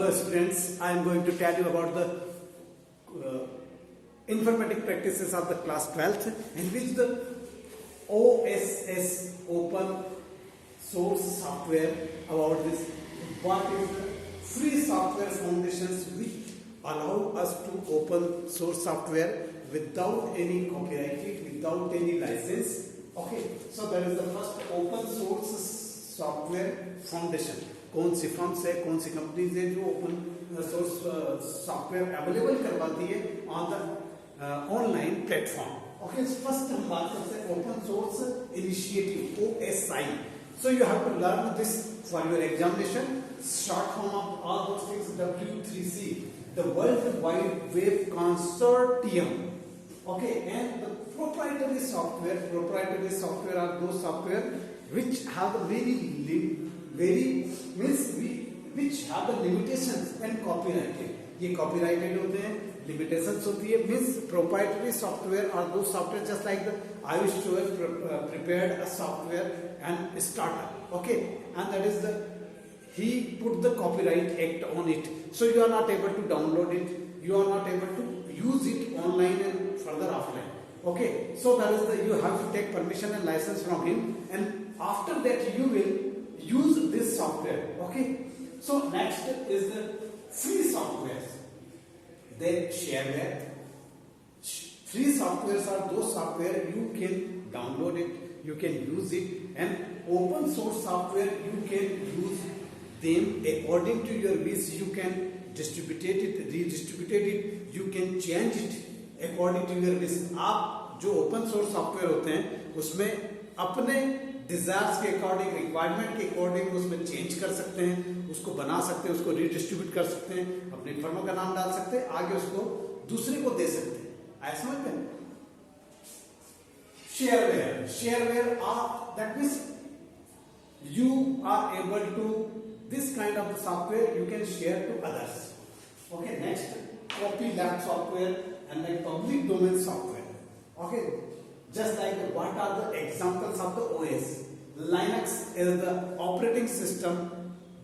Hello students, I am going to tell you about the informatic practices of the class 12th in which the OSS open source software about this, what is the free software foundations which allow us to open source software without any copyright, without any license. Okay, so that is the first open source software foundation. कौन सी firms है, कौन सी companies है जो open source software available करवाती है on the online platform. Okay, first हम बात करते हैं open source initiative OSI. So you have to learn this for your examination. Short form of all those things W3C, the world wide web consortium. Okay, and the proprietary software are those software which have a which have the limitations and copyrighted. ये copyrighted होते हैं, limitations होती है. Means proprietary software are those software just like the I wish to have prepared a software and startup. Okay, and that is the he put the copyright act on it, so you are not able to download it, you are not able to use it online and further offline. Okay, so that is the you have to take permission and license from him, and after that you will use this software. Okay, so next is the free softwares. Then shareware. Free softwares are those software you can download it, you can use it, and open source software you can use them according to your wish. You can distribute it, redistribute it, you can change it according to your wish. आप जो open source software होते हैं उसमें अपने desires के according, requirement के according उसमें change कर सकते हैं, उसको बना सकते हैं, उसको रीडिस्ट्रीब्यूट कर सकते हैं, अपनी फर्मों का नाम डाल सकते हैं, आगे उसको दूसरे को दे सकते हैं. ऐसा समझ में. Shareware are that means you are able to this kind of the software you can share to others. Okay, next copyleft software and like public domain software. Okay, just like what are the examples of the OS? Linux is the operating system,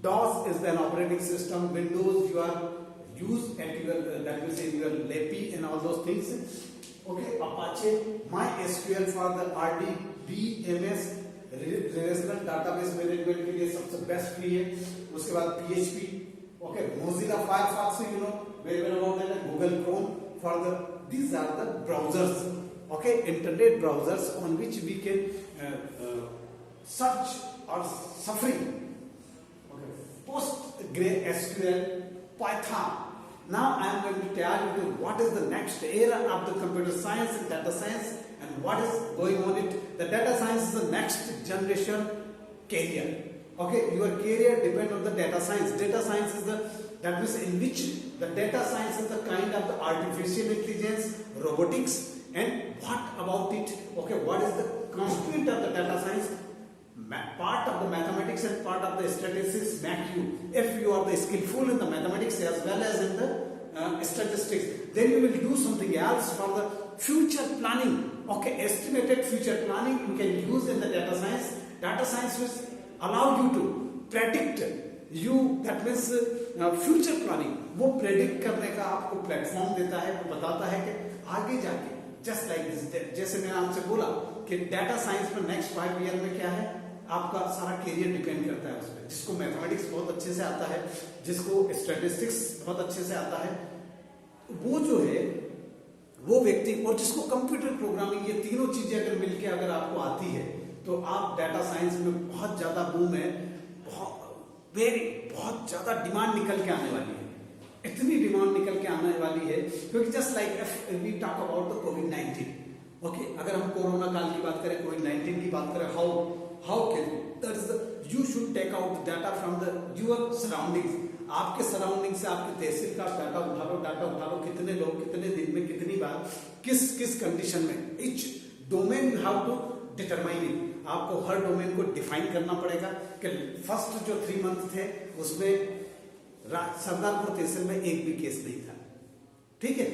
DOS is an operating system, Windows you are used at your that means in your LAPI and all those things. Okay, Apache, MySQL for the RDBMS relational database management के लिए सबसे best free है. उसके बाद PHP. Okay, Mozilla Firefox, you know very well about that. Google Chrome. For these are the browsers, okay, internet browsers on which we can search or Safari. Okay, PostgreSQL, Python. Now I am going to tell you what is the next era of the computer science and data science and what is going on it. The data science is the next generation career. Okay, your career depends on the data science. Data science is the that means in which the data science is the kind of the artificial intelligence, robotics, and what about it? Okay, what is the constituent of the data science? Part of the mathematics and part of the statistics make you. If you are the skillful in the mathematics as well as in the statistics, then you will do something else for the future planning. Okay, estimated future planning you can use in the data science. Data science will allow you to predict. You that means future planning, वो predict करने का आपको platform देता है, वो बताता है कि आगे जाके जस्ट लाइक दिस, जैसे मैंने आपसे बोला कि डाटा साइंस में नेक्स्ट 5 ईयर में क्या है, आपका सारा करियर डिपेंड करता है उस पर. जिसको मैथमेटिक्स बहुत अच्छे से आता है, जिसको स्टैटिस्टिक्स बहुत अच्छे से आता है, वो जो है वो व्यक्ति, और जिसको कंप्यूटर प्रोग्रामिंग, ये तीनों चीजें अगर मिलके अगर आपको आती है तो आप डाटा साइंस में बहुत ज्यादा बूम है, बहुत ज्यादा डिमांड निकल के आने वाली है. इतनी डिमांड निकल के आने वाली है क्योंकि just like if we talk about the कोविड-19. ओके, अगर हम कोरोना काल की बात करें, कोविड-19 की बात करें, how can that is the you should take out data from the your surroundings. आपके सराउंडिंग से आपके तहसील का डाटा उठा लो, कितने लोग कितने दिन में कितनी बार किस कंडीशन में. Each domain you have to determine it. आपको हर डोमेन को डिफाइन करना पड़ेगा कि फर्स्ट जो 3 मंथ थे उसमें सरदारपुर तहसील में एक भी केस नहीं था. ठीक है,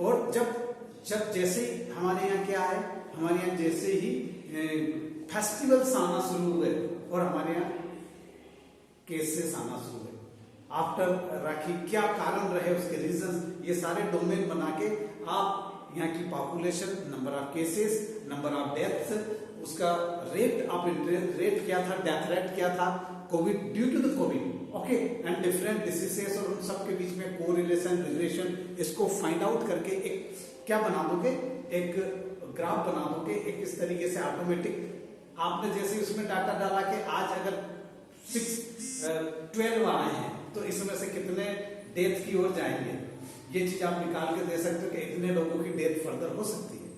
और जब जैसे ही हमारे यहाँ क्या है, हमारे यहाँ जैसे ही फेस्टिवल्स आना शुरू हुए और हमारे यहाँ केसेस आना शुरू हुए, आफ्टर राखी क्या कारण रहे, उसके रीजन, ये सारे डोमेन बना के आप यहाँ की population, number of cases, number of deaths, उसका रेट ऑफ रेट क्या था, डेथ रेट क्या था, COVID, due to the COVID, okay, and different diseases, और उन सब के बीच में कोरिलेशन, रिलेशन, इसको फाइंड आउट करके एक क्या बना दोगे, एक ग्राफ बना दोगे, एक इस तरीके से ऑटोमेटिक। आपने जैसे उसमें डाटा डाला कि आज अगर 12 आए हैं तो इसमें से कितने डेथ की ओर जाएंगे, ये चीज आप निकाल के दे सकते हो कि इतने लोगों की डेथ फर्दर हो सकती है,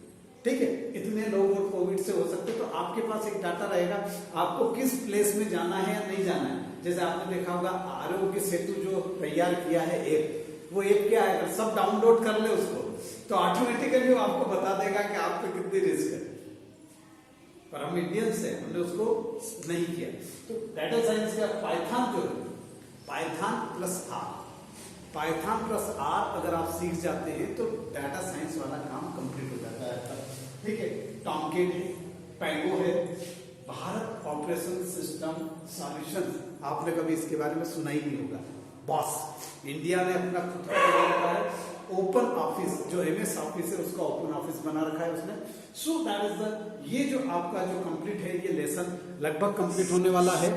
ठीक है, इतने लोग और कोविड से हो सकते हैं। तो आपके पास एक डाटा रहेगा, आपको किस प्लेस में जाना है या नहीं जाना है। जैसे आपने देखा होगा आरोग्य सेतु जो तैयार किया है ऐप, वो ऐप क्या है, अगर सब डाउनलोड कर ले उसको तो ऑटोमेटिकली वो आपको बता देगा कि आप पे कितनी रिस्क है। पर हम इंडियंस है, हमने उसको नहीं किया। तो डाटा साइंस का पाइथन जो है, Python plus R, Python plus R अगर आप सीख जाते हैं तो डाटा साइंस वाला काम कंप्लीट हो जाता है, ठीक है। टॉमकिट है, पैंगो है, भारत ऑपरेशन सिस्टम सॉल्यूशन, आपने कभी इसके बारे में सुना ही नहीं होगा। बॉस, इंडिया ने अपना खुद का बना रखा है ओपन ऑफिस, जो एमएस ऑफिस है उसका ओपन ऑफिस बना रखा है उसने। सो दैट इज द, ये जो आपका जो कंप्लीट है, ये लेसन लगभग कंप्लीट होने वाला है।